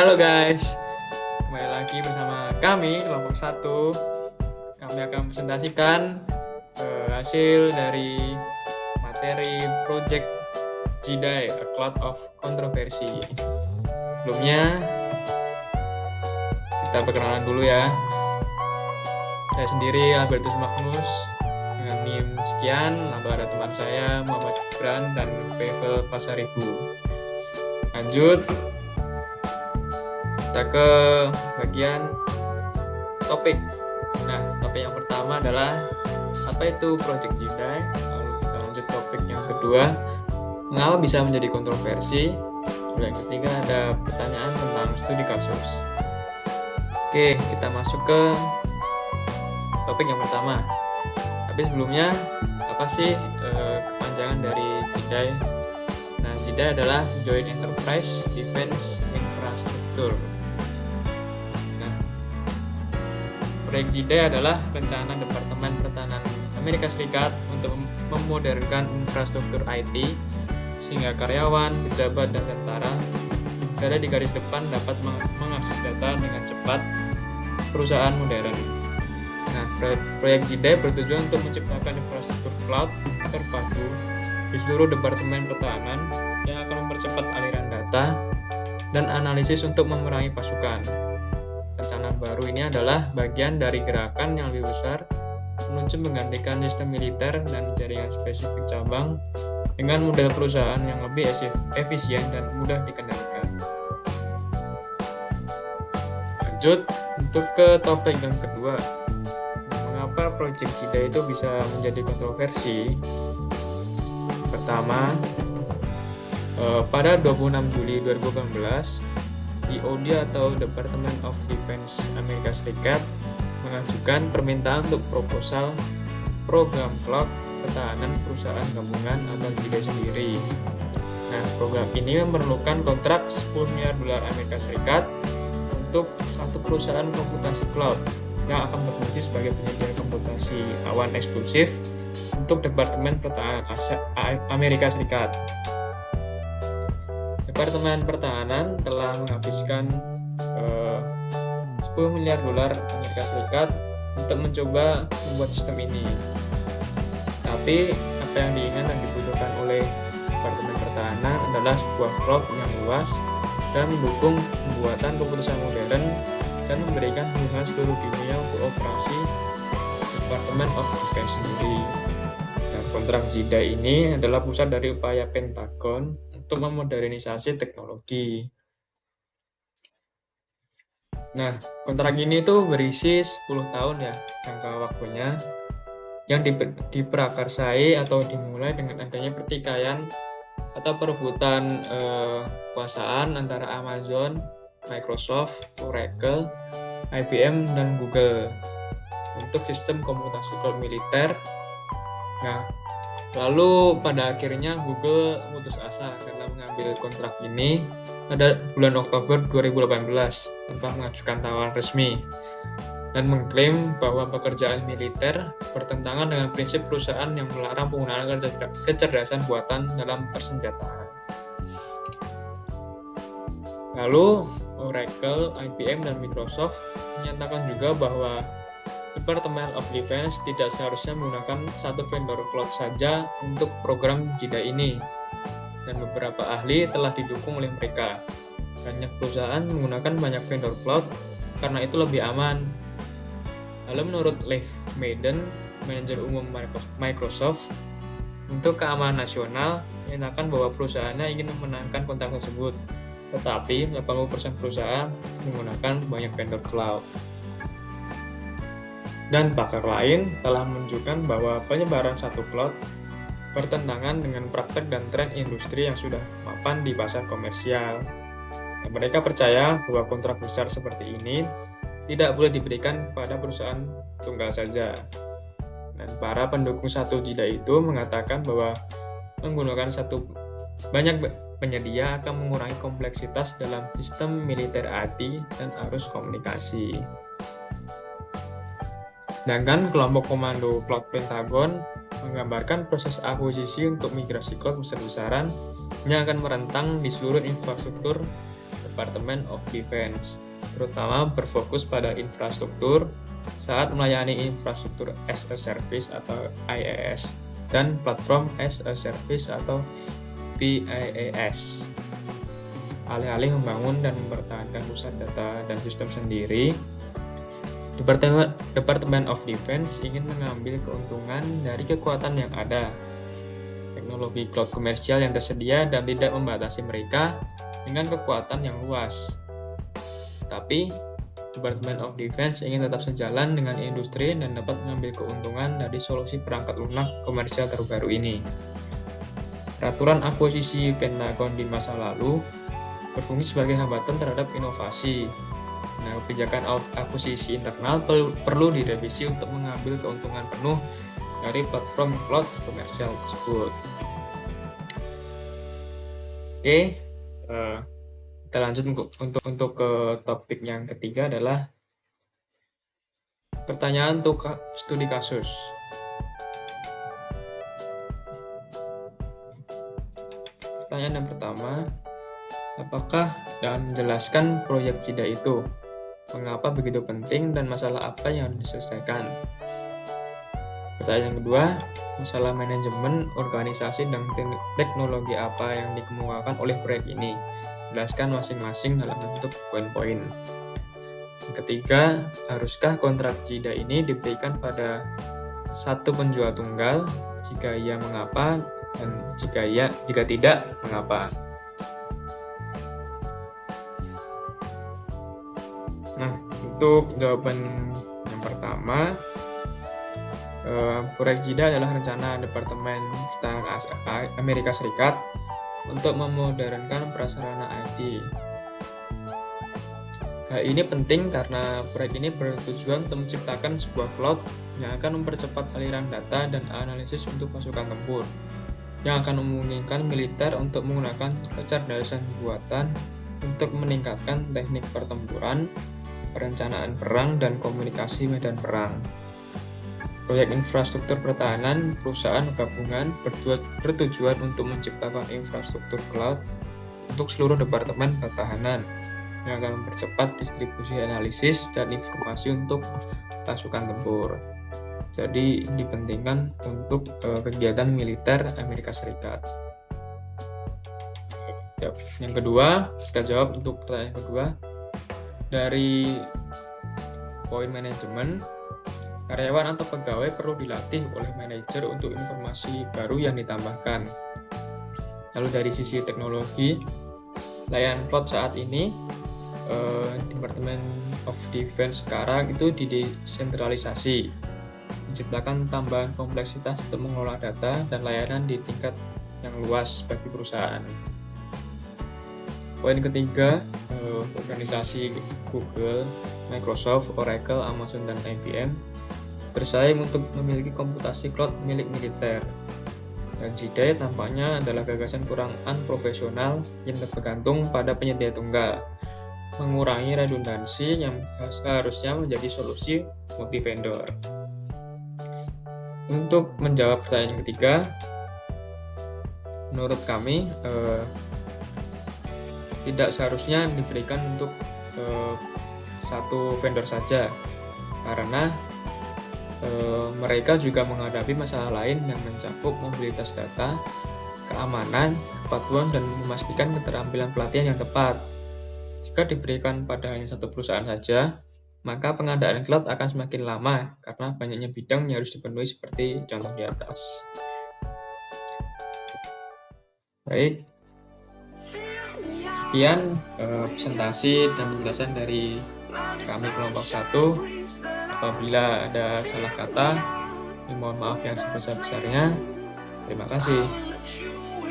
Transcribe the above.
Halo guys, kembali lagi bersama kami kelompok 1. Kami akan presentasikan hasil dari materi Project JIDAI, A Cloud of Controversy. Sebelumnya kita perkenalan dulu ya. Saya sendiri Albertus Magnus dengan NIM sekian, lalu ada teman saya Muhammad Gibran dan Vevel Pasaribu. Lanjut, kita ke bagian topik. Nah, topik yang pertama adalah apa itu Project JIDAI. Lalu kita lanjut topik yang kedua, mengapa bisa menjadi kontroversi. Lalu yang ketiga ada pertanyaan tentang studi kasus. Oke, kita masuk ke topik yang pertama. Tapi sebelumnya, apa sih kepanjangan dari JIDAI? Nah, JIDAI adalah Joint Enterprise Defense Infrastructure. Proyek JIDAI adalah rencana Departemen Pertahanan Amerika Serikat untuk memodernkan infrastruktur IT sehingga karyawan, pejabat, dan tentara berada di garis depan dapat mengakses data dengan cepat perusahaan modern. Nah, proyek JIDAI bertujuan untuk menciptakan infrastruktur cloud terpadu di seluruh Departemen Pertahanan yang akan mempercepat aliran data dan analisis untuk memerangi pasukan. Rencana baru ini adalah bagian dari gerakan yang lebih besar menuju menggantikan sistem militer dan jaringan spesifik cabang dengan model perusahaan yang lebih efisien dan mudah dikendalikan. Lanjut untuk ke topik yang kedua. Mengapa proyek JIDAI itu bisa menjadi kontroversi? Pertama, pada 26 Juli 2018, DoD atau Department of Defense Amerika Serikat mengajukan permintaan untuk proposal program cloud pertahanan perusahaan gabungan atau JIDAI sendiri. Nah, program ini memerlukan kontrak $10 miliar Amerika Serikat untuk satu perusahaan komputasi cloud yang akan berfungsi sebagai penyedia komputasi awan eksklusif untuk Departemen Pertahanan Amerika Serikat. Departemen Pertahanan telah menghabiskan $10 miliar Amerika Serikat untuk mencoba membuat sistem ini. Tapi apa yang diinginkan dan dibutuhkan oleh Departemen Pertahanan adalah sebuah cloud yang luas dan mendukung pembuatan keputusan modern dan memberikan hubungan seluruh dunia untuk operasi Department of Defense sendiri. Nah, kontrak JIDAI ini adalah pusat dari upaya Pentagon untuk memodernisasi teknologi. Nah, kontrak ini tuh berisi 10 tahun ya jangka waktunya yang diprakarsai atau dimulai dengan adanya pertikaian atau perebutan kekuasaan antara Amazon, Microsoft, Oracle, IBM, dan Google untuk sistem komputasi cloud militer. Nah, lalu pada akhirnya Google putus asa karena mengambil kontrak ini pada bulan Oktober 2018 tanpa mengajukan tawaran resmi dan mengklaim bahwa pekerjaan militer bertentangan dengan prinsip perusahaan yang melarang penggunaan kecerdasan buatan dalam persenjataan. Lalu Oracle, IBM, dan Microsoft menyatakan juga bahwa Department of Defense tidak seharusnya menggunakan satu vendor cloud saja untuk program JIDAI ini, dan beberapa ahli telah didukung oleh mereka. Banyak perusahaan menggunakan banyak vendor cloud karena itu lebih aman. Lalu menurut Leigh Madden, manajer umum Microsoft untuk keamanan nasional, menyatakan bahwa perusahaannya ingin memenangkan kontrak tersebut, tetapi 80% perusahaan menggunakan banyak vendor cloud. Dan pakar lain telah menunjukkan bahwa penyebaran satu cloud bertentangan dengan praktek dan tren industri yang sudah mapan di pasar komersial. Dan mereka percaya bahwa kontrak besar seperti ini tidak boleh diberikan kepada perusahaan tunggal saja. Dan para pendukung satu JIDAI itu mengatakan bahwa menggunakan banyak penyedia akan mengurangi kompleksitas dalam sistem militer IT dan arus komunikasi. Sedangkan kelompok komando cloud Pentagon menggambarkan proses akuisisi untuk migrasi cloud besar-besaran yang akan merentang di seluruh infrastruktur Department of Defense, terutama berfokus pada infrastruktur saat melayani infrastruktur as a service atau IaaS dan platform as a service atau PaaS. Alih-alih membangun dan mempertahankan pusat data dan sistem sendiri, Department of Defense ingin mengambil keuntungan dari kekuatan yang ada, teknologi cloud komersial yang tersedia dan tidak membatasi mereka dengan kekuatan yang luas. Tapi, Department of Defense ingin tetap sejalan dengan industri dan dapat mengambil keuntungan dari solusi perangkat lunak komersial terbaru ini. Peraturan akuisisi Pentagon di masa lalu berfungsi sebagai hambatan terhadap inovasi. Nah, kebijakan akuisisi internal perlu direvisi untuk mengambil keuntungan penuh dari platform cloud komersial tersebut. Oke, kita lanjut untuk ke topik yang ketiga adalah pertanyaan untuk studi kasus. Pertanyaan yang pertama, apakah dan menjelaskan proyek JIDA itu? Mengapa begitu penting dan masalah apa yang harus diselesaikan? Pertanyaan kedua, masalah manajemen, organisasi, dan teknologi apa yang dikemukakan oleh proyek ini? Jelaskan masing-masing dalam bentuk poin-poin. Yang ketiga, haruskah kontrak JIDA ini diberikan pada satu penjual tunggal? Jika iya, mengapa? Dan jika tidak, mengapa? Nah, untuk jawaban yang pertama, proyek JIDA adalah rencana Departemen Pertahanan Amerika Serikat untuk memodernkan prasarana IT. Hal ini penting karena proyek ini bertujuan untuk menciptakan sebuah cloud yang akan mempercepat aliran data dan analisis untuk pasukan tempur, yang akan memungkinkan militer untuk menggunakan kecerdasan buatan untuk meningkatkan teknik pertempuran, perencanaan perang, dan komunikasi medan perang. Proyek infrastruktur pertahanan perusahaan gabungan bertujuan untuk menciptakan infrastruktur cloud untuk seluruh departemen pertahanan yang akan mempercepat distribusi analisis dan informasi untuk pasukan tempur. Jadi dipentingkan untuk kegiatan militer Amerika Serikat. Yang kedua, kita jawab untuk pertanyaan kedua. Dari poin manajemen, karyawan atau pegawai perlu dilatih oleh manajer untuk informasi baru yang ditambahkan. Lalu dari sisi teknologi, layanan cloud saat ini, Department of Defense sekarang itu didesentralisasi, menciptakan tambahan kompleksitas untuk mengelola data dan layanan di tingkat yang luas bagi perusahaan. Poin ketiga, organisasi Google, Microsoft, Oracle, Amazon, dan IBM bersaing untuk memiliki komputasi cloud milik militer. Dan JIDA tampaknya adalah gagasan kurang unprofesional yang tergantung pada penyedia tunggal, mengurangi redundansi yang seharusnya menjadi solusi multi-vendor. Untuk menjawab pertanyaan yang ketiga, menurut kami tidak seharusnya diberikan untuk satu vendor saja, karena mereka juga menghadapi masalah lain yang mencakup mobilitas data, keamanan, kepatuhan, dan memastikan keterampilan pelatihan yang tepat. Jika diberikan pada hanya satu perusahaan saja, maka pengadaan cloud akan semakin lama karena banyaknya bidang yang harus dipenuhi seperti contoh di atas. Baik, sekian presentasi dan penjelasan dari kami kelompok 1. Apabila ada salah kata, mohon maaf yang sebesar-besarnya. Terima kasih.